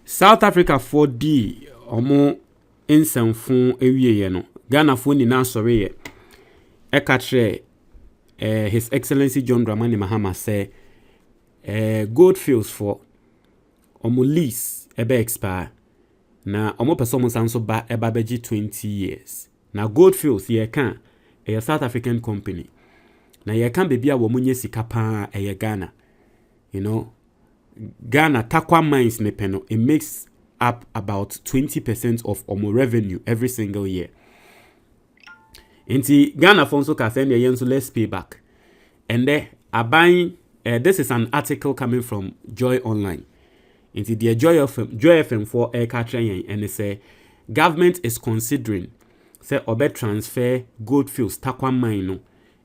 South Africa 4D omo insenfo ewieye no Ghana fo ni na sori ye ekatre His Excellency John Dramani Mahama say Gold Fields for omo lease ebe expire na omo person mo sanso ba eba beji 20 years na Gold Fields ye kan a South African company na ye kan bebia wo munye sika pa Ghana. You know, Ghana Tarkwa mines ne peno, it makes up about 20% of omo revenue every single year. Inti Ghana fonso ka send ye so let's pay back. And there buying this is an article coming from Joy Online. Inti the Joy FM for air catching and they say government is considering say obe transfer Gold Fields Tarkwa mine no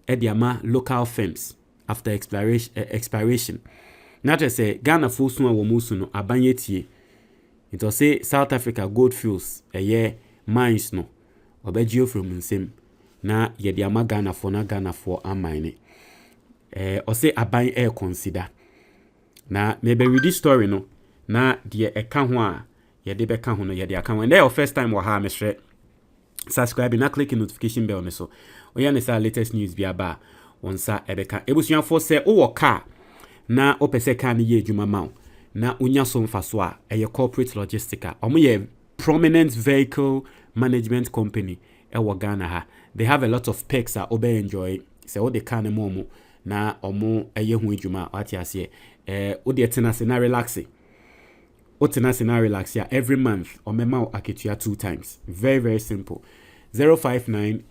ediama local firms after expiration. Not just say Ghana full soon or musu no abanye tie. It will say South Africa Gold Fields a year mines no obegio from nsem na yediama Ghana for a mine. Or say abanye air consider. Na maybe read this story no na die eka ho a yede beka ho no yede aka ho. And there first time wa ha me share subscribe na click notification bell ne so. Oya ne sa latest news bi aba onsa ebeka. Ebusuafo say o car na opese ka ne ye adwuma ma na unya so mfaso a eye corporate logistica omo ye prominent vehicle management company e Ghana ha. They have a lot of perks a obe enjoy say o de ka ne mo na omo eye hu adwuma ati ase o de tena se na relax o tena se na relax ya every month o mema aketua 2 times. Very very simple. 059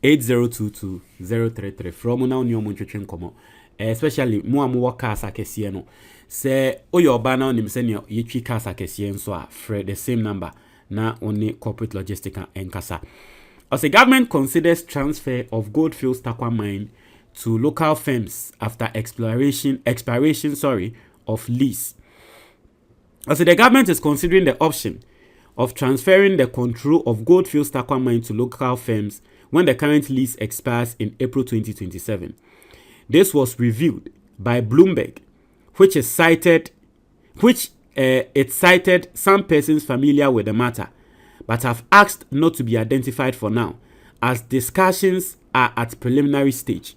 8022 033 from now new monchwen komo. Especially mo work as akese no say oyo ba na onim se ne yetwi cars akese nso a for the same number na only corporate logistica enkasa. As the government considers transfer of Gold Fields Tarkwa mine to local firms after expiration of lease. As the government is considering the option of transferring the control of Gold Fields Tarkwa mine to local firms when the current lease expires in April 2027. This was revealed by Bloomberg, which cited some persons familiar with the matter, but have asked not to be identified for now, as discussions are at preliminary stage.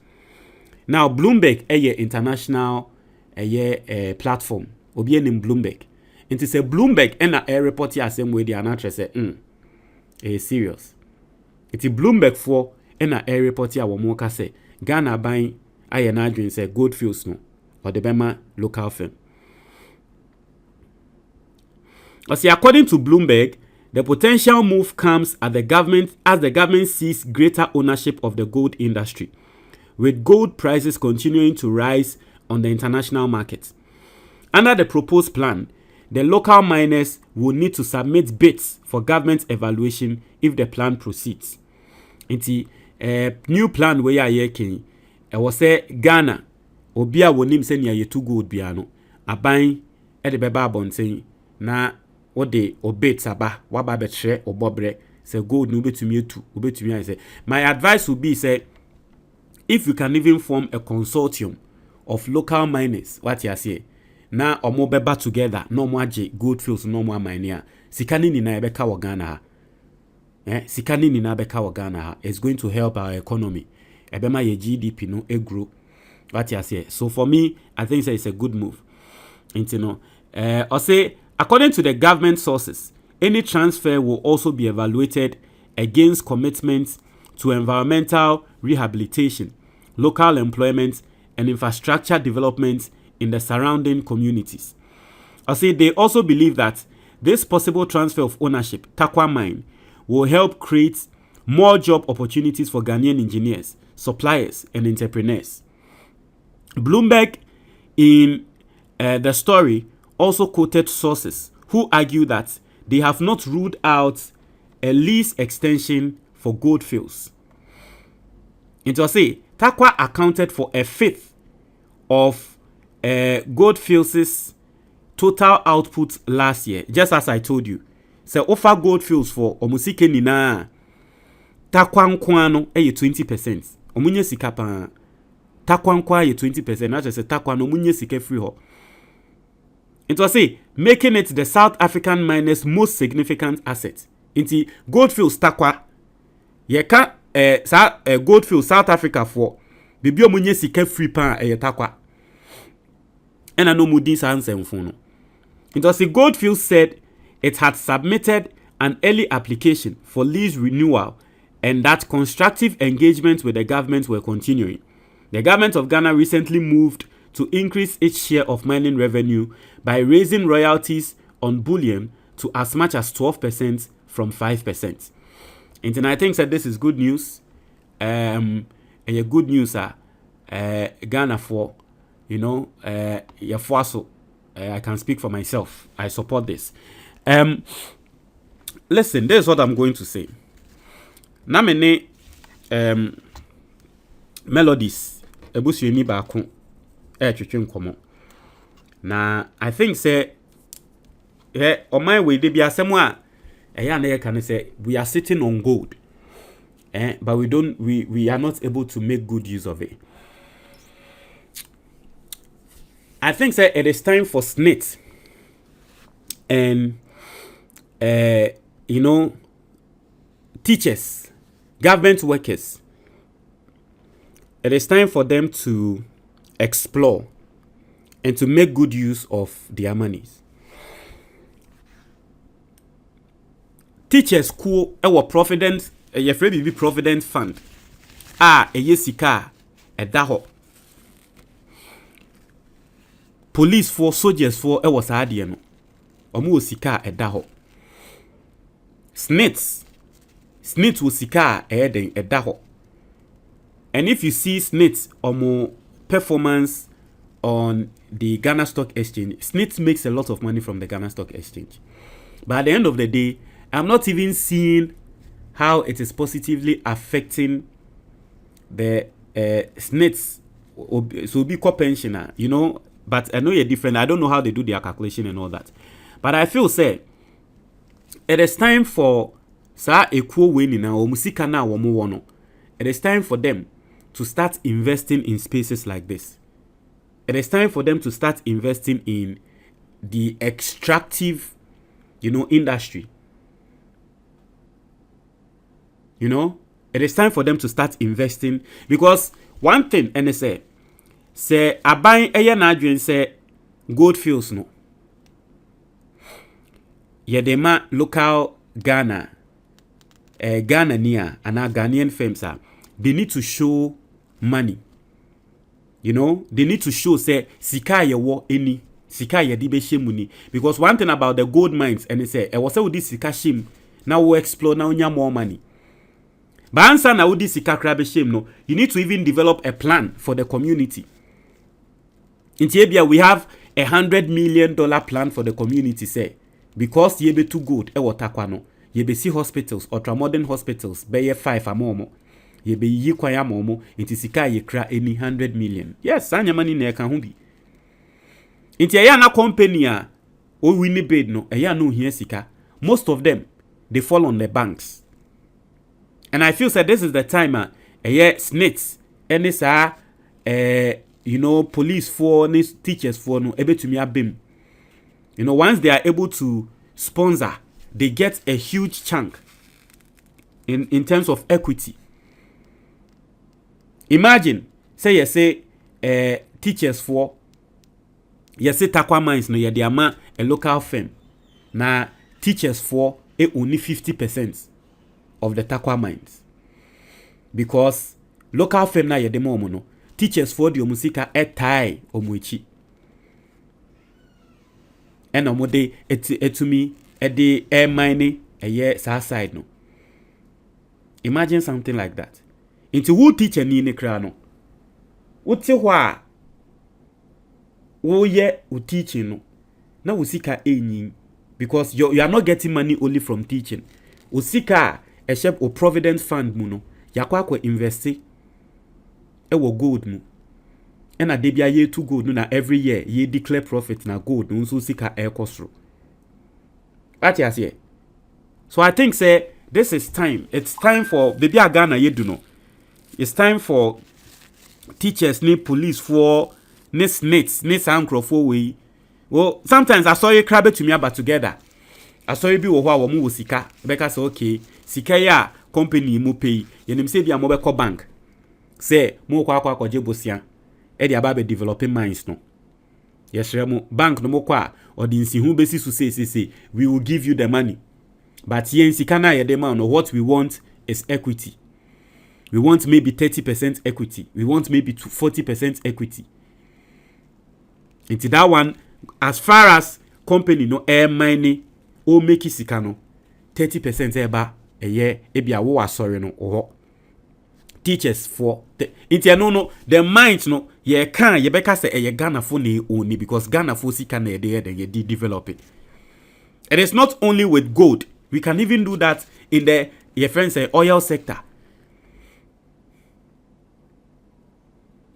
Now, Bloomberg international platform, obi in Bloomberg. It is a Bloomberg and a report here same way the announcer say, serious. It is Bloomberg for and a report here womoka say Ghana buying ayana dream say Gold Fields no or the Bema local firm. According to Bloomberg, the potential move comes as the government sees greater ownership of the gold industry, with gold prices continuing to rise on the international market. Under the proposed plan, the local miners will need to submit bids for government evaluation if the plan proceeds. Inti new plan where ya ken was say Ghana obia wonim se ne yetu gold bia no aban e de beba abonten na ode obet saba waba betre obobre say gold no betumi etu obetumi an say my advice would be say if you can even form a consortium of local miners what you say na omo beba together no mo age Gold Fields no mo mine sikani ni na ebeka wo Ghana ha sikani ni na beka wo Ghana ha is going to help our economy ebema ye GDP no grow what you say. So for me I think it's a good move. You know I say according to the government sources, any transfer will also be evaluated against commitments to environmental rehabilitation, local employment and infrastructure development in the surrounding communities. I say they also believe that this possible transfer of ownership, Tarkwa mine, will help create more job opportunities for Ghanaian engineers, suppliers, and entrepreneurs. Bloomberg, in the story, also quoted sources who argue that they have not ruled out a lease extension for Gold Fields. It was say Tarkwa accounted for a fifth of Gold Fields' total output last year, just as I told you. So offer Gold Fields for omusike nina Tarkwa nkwano 20%. Omunye sika pa Tarkwa nkwa 20%. Not just Tarkwa no munye sika free ho. It was say making it the South African miners' most significant asset. Inti Gold Fields Tarkwa, yeka Gold Fields South Africa for bibi omunye sika free pan Tarkwa. And I know Moody's answer phone. It was the Gold Fields said it had submitted an early application for lease renewal and that constructive engagement with the government were continuing. The government of Ghana recently moved to increase its share of mining revenue by raising royalties on bullion to as much as 12% from 5%. And I think that this is good news. And good news Ghana for, I can speak for myself. I support this. Listen, this is what I'm going to say. Namene Melodies ebusuemi baako twetwe nkomo na I think say on my way dey be asem a na ye kan say we are sitting on gold, but we are not able to make good use of it. I think say it is time for SNIT and teachers, government workers, it is time for them to explore and to make good use of their monies. Teachers who Providence, Providence Fund, sika daho. Police for soldiers for no. Omu sika daho. SNIT will sika daho. And if you see SNIT or performance on the Ghana Stock Exchange, SNIT makes a lot of money from the Ghana Stock Exchange. But at the end of the day, I'm not even seeing how it is positively affecting the SNITs. So be co-pensioner, but I know you're different. I don't know how they do their calculation and all that. But I feel say it is time for it is time for them to start investing in spaces like this. It is time for them to start investing in the extractive, industry. It is time for them to start investing, because one thing, and say aban na adwen say Gold Fields no. Yedema local Ghana, Ghana near and our Ghanaian firms they need to show money. They need to show say sika ye wo any sika ye di be shemuni, because one thing about the gold mines and they say e was say this sika shim now we explore now nya more money. But answer na udi sika kra be shem no, you need to even develop a plan for the community. In Ethiopia we have $100 million plan for the community say, because ye be too good e Tarkwa no, ye be see hospitals, ultra modern hospitals be 5 amomo. Ye be yi kwaya momo inti sika ye kra any 100 million. Yes, sanya money na kan ho bi. Inti ya na company a o win bid no, ya no here sika. Most of them they fall on the banks. And I feel that this is the time SNITs any sa police for teachers for no able to me abim. Once they are able to sponsor, they get a huge chunk in terms of equity. Imagine, say you say teachers for you say Tarkwa Mines no, you dey a local firm. Now teachers for only 50% of the Tarkwa Mines. Because local firm na you dey more no. Teachers for the omusika tie omuichi. And omode etumi the air mining a year side no. Imagine something like that. Into who teacher ni ne kra no. Wote hwa wo ye u teaching no. Na usika enyin, because you are not getting money only from teaching. Usika a shep o Providence Fund mu no. Yakwa invest e wo gold mu. And a debia ye to gold no na every year ye declare profit na gold no so sika e kosro. What you say? So I think say this is time. It's time for baby Ghana ye do no. It's time for teachers, police, for SNITs, sankro for we Well, sometimes I saw you crab to me about together. I saw you be wo mu sika. Beka say okay, sika ya company mu pay. Yenim say bia mo be call bank. Say mo kwa je bosia. E dia ba be developing mines no. Yes, remo bank no mo kwa or the nsi hu besi so say we will give you the money. But yen sika na ye dem no, what we want is equity. We want maybe 30% equity. We want maybe 40% equity. Into that one, as far as company no air money o make sika no 30% eba a year ebia wo asori no oho. Teachers for into no the mind no ye can ye beka say ye Ghana for ne only because Ghana for sika na dey then ye develop it. It is not only with gold. We can even do that in the your friends say oil sector.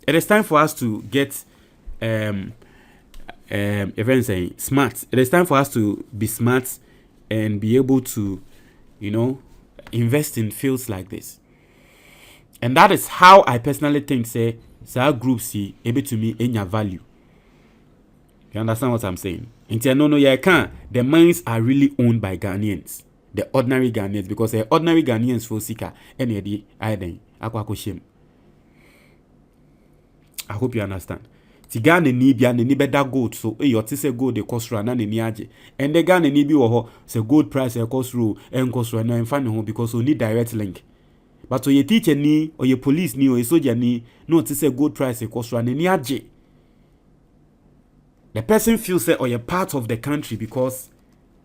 It is time for us to get everyone saying smart. It is time for us to be smart and be able to, invest in fields like this. And that is how I personally think say group C able to me in your value. You understand what I'm saying? No, you can't. The mines are really owned by Ghanaians, the ordinary Ghanaians, because the ordinary Ghanaians for sika any I shame. I hope you understand. Tigane ni bia ne beda gold so your say gold the cost run na ni age and the Ghana ni bi wo ho say gold price e cost ru en cost run na en fa ne ho because we need direct link. But o ye teacher ni or ye police ni or ye soldier ni no say gold price e cost run ni age. The person feels say or ye part of the country because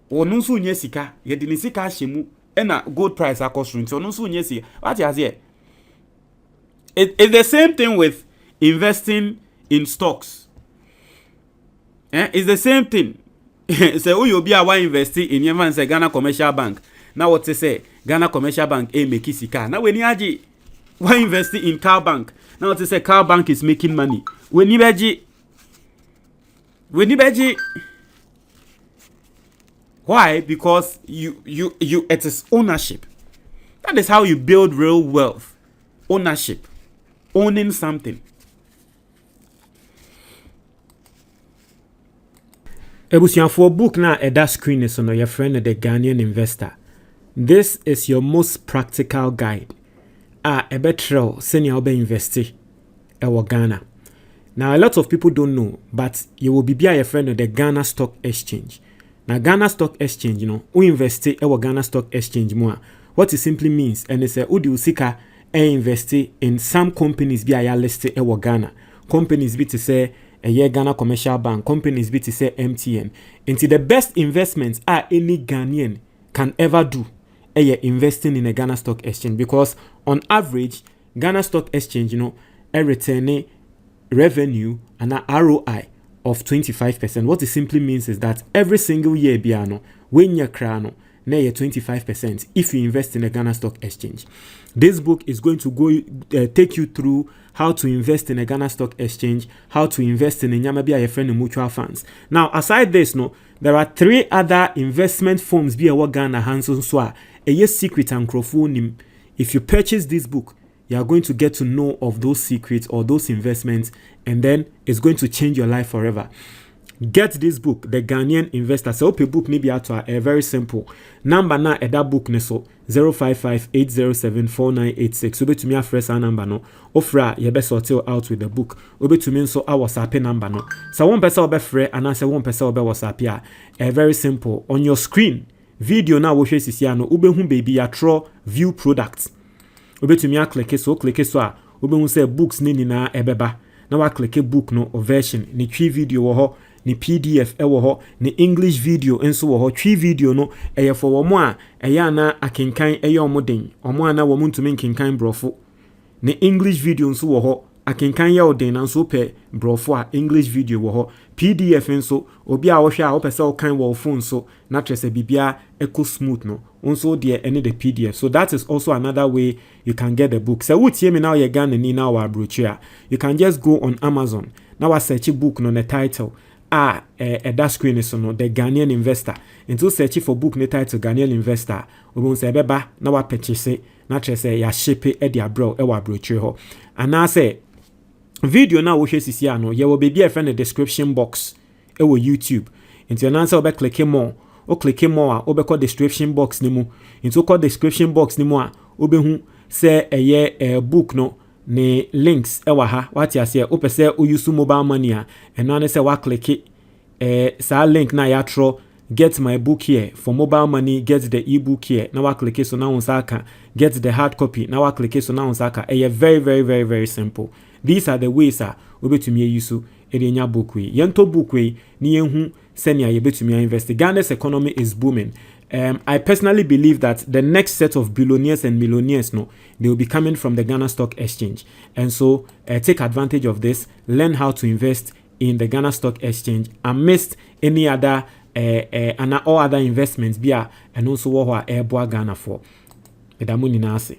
onu so nye sika ye di ni sika hyemu na gold price a cost run so onu so nye sika. What you say? It's the same thing with investing in stocks. It's the same thing. Say who you be a one investing in your man say Ghana Commercial Bank. Now what they say Ghana Commercial Bank make sika. Now when you why investing in Car Bank? Now what they say Car Bank is making money. When you why? Because you it is ownership. That is how you build real wealth. Ownership. Owning something. For book now at that screen is on your friend the Ghanaian investor. This is your most practical guide. A better senior be investing in Ghana. Now a lot of people don't know, but you will be your friend of the Ghana Stock Exchange. Now Ghana Stock Exchange, we invest in Ghana Stock Exchange more. What it simply means, and it's a Udi Sika invest in some companies be a listed in Ghana. Companies be to say a year Ghana Commercial Bank, companies be to say MTN. Into the best investments are any Ghanaian can ever do investing in a Ghana Stock Exchange because on average Ghana Stock Exchange a return revenue and a ROI of 25%. What it simply means is that every single year biano when you crano na 25% if you invest in a Ghana Stock Exchange. This book is going to go take you through how to invest in a Ghana Stock Exchange, how to invest in a Nyamabia your friend mutual funds. Now, aside this, there are 3 other investment firms be a Ghana Hanson Swa, a yes secret and crowdfunding. If you purchase this book, you are going to get to know of those secrets or those investments, and then it's going to change your life forever. Get this book, The Ghanaian Investor. So open book maybe at a very simple number na at that book neso 055-807-4986. Obe to me a fresh number no. Ofra ye best sort out with the book. Obe to me so our WhatsApp number no. So one person obe free and answer one person obe WhatsApp ya. Very simple. On your screen, video now wo hwe sisia no. Obe hu baby ya draw view products. Obe to me a click so a obe hu say books ni na ebeba. Na wa click book no or version ni twi video wo ho. Ni PDF ewo ho ni English video enso wo ho twi video no eye for wo mo a eye na akenkan eye omoden omo ana wo ntumi nkenkan brofo ni English video enso wo ho akenkan ye oden na nso pe brofo a English video wo ho PDF enso obi a wo hwe a wo pese wo kan wo phone so na trese bibia eco smooth no onso de any the PDF. So that is also another way you can get the book. So what me now you Ghana ni now our brochure. You can just go on Amazon. Now I search book no the title that screen is no The Ghanaian Investor. Into search for book ne title Ghanaian Investor. Obon say beba na wa purchase na trese ya ship e dia bro e wa brochure ho. And now say video na wo hwe sisia no ye wo be a friend the description box ewo YouTube into your answer obe click more o click more obe call description box ni mu into call description box ni mu a obe hu se eye book no ne links ewa ha what ya say ope se o use mobile money a eno ne se wa click sa link na ya tro get my book here for mobile money, get the ebook here now I click so now on saka get the hard copy now I click so now on saka very very very very simple. These are the ways we to me use enya book we yento book we ni hu senia ye betu me invest. Ghana's economy is booming. I personally believe that the next set of billionaires and millionaires they will be coming from the Ghana Stock Exchange, and so take advantage of this, learn how to invest in the Ghana Stock Exchange amidst any other and all other investments and also what Ghana for. Edamuni nase.